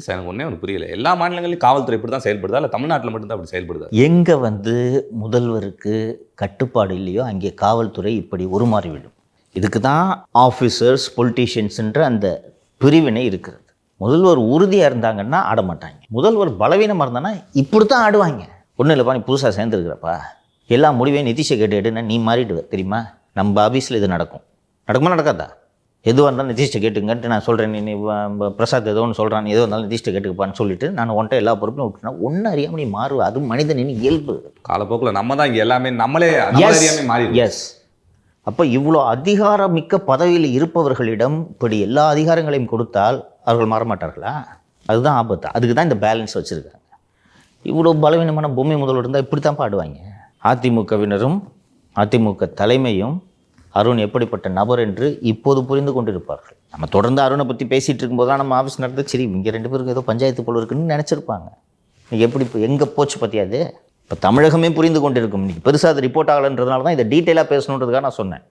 Sir எனக்கு ஒன்றே ஒன்று புரியல. எல்லா மாநிலங்களிலும் காவல்துறை இப்படி தான் செயல்படுதா, இல்லை தமிழ்நாட்டில் மட்டும்தான் அப்படி செயல்படுதா? எங்கே முதல்வருக்கு கட்டுப்பாடு இல்லையோ அங்கே காவல்துறை இப்படி உருமாறிவிடும். இதுக்கு தான் ஆஃபீஸர்ஸ் பொலிட்டீஷியன்ஸுன்ற அந்த பிரிவினை இருக்கிறது. முதல்வர் உறுதியாக இருந்தாங்கன்னா ஆட மாட்டாங்க. முதல்வர் பலவீனமாக இருந்தாங்கன்னா இப்படி தான் ஆடுவாங்க. ஒன்றும் இல்லைப்பா, நீ புதுசாக சேர்ந்துருக்கிறப்பா, எல்லா முடிவையும் நிதிஷை கேட்டுன்னா நீ மாறிடுவ தெரியுமா? நம்ம ஆஃபீஸில் இது நடக்குமா நடக்காதா? எதுவாக இருந்தாலும் நிதிஷ்டை கேட்டுங்கன்ட்டு நான் சொல்கிறேன். நீ பிரசாத் ஏதோ ஒன்று சொல்கிறான், எதுவும் இருந்தாலும் நிதிஷ்டை கேட்டுக்கப்பான்னு சொல்லிட்டு நான் ஒன்றை எல்லா பொறுப்பையும் விட்டுனா ஒன்றும் அறியாமல் நீ மாறுவ. அது மனிதனின் இயல்பு. காலப்போக்கில் நம்ம தான் இங்கே எல்லாமே நம்மளே அறியாமே மாறி. எஸ். அப்போ இவ்வளோ அதிகாரமிக்க பதவியில் இருப்பவர்களிடம் இப்படி எல்லா அதிகாரங்களையும் கொடுத்தால் அவர்கள் மாறமாட்டார்களா? அதுதான் ஆபத்து. அதுக்கு தான் இந்த பேலன்ஸ் வச்சுருக்காங்க. இவ்வளோ பலவீனமான பொம்மை முதல்வர் இருந்தால் இப்படி தான் பாடுவாங்க. அதிமுகவினரும் அதிமுக தலைமையும் அருண் எப்படிப்பட்ட நபர் என்று இப்போது புரிந்து கொண்டிருப்பார்கள். நம்ம தொடர்ந்து அருணை பற்றி பேசிகிட்டு இருக்கும்போது தான் நம்ம ஆஃபீஸ் நடந்து சரி இங்கே 2 பேருக்கு ஏதோ பஞ்சாயத்து போல இருக்குன்னு நினச்சிருப்பாங்க. எப்படி இப்போ எங்கே போச்சு பற்றியாது? இப்போ தமிழகமே புரிந்து கொண்டிருக்கும். இன்றைக்கி பெருசாக அது ரிப்போர்ட் ஆகலைன்றதுனால தான் இதை டீட்டெயிலாக பேசணுன்றதுக்காக நான் சொன்னேன்.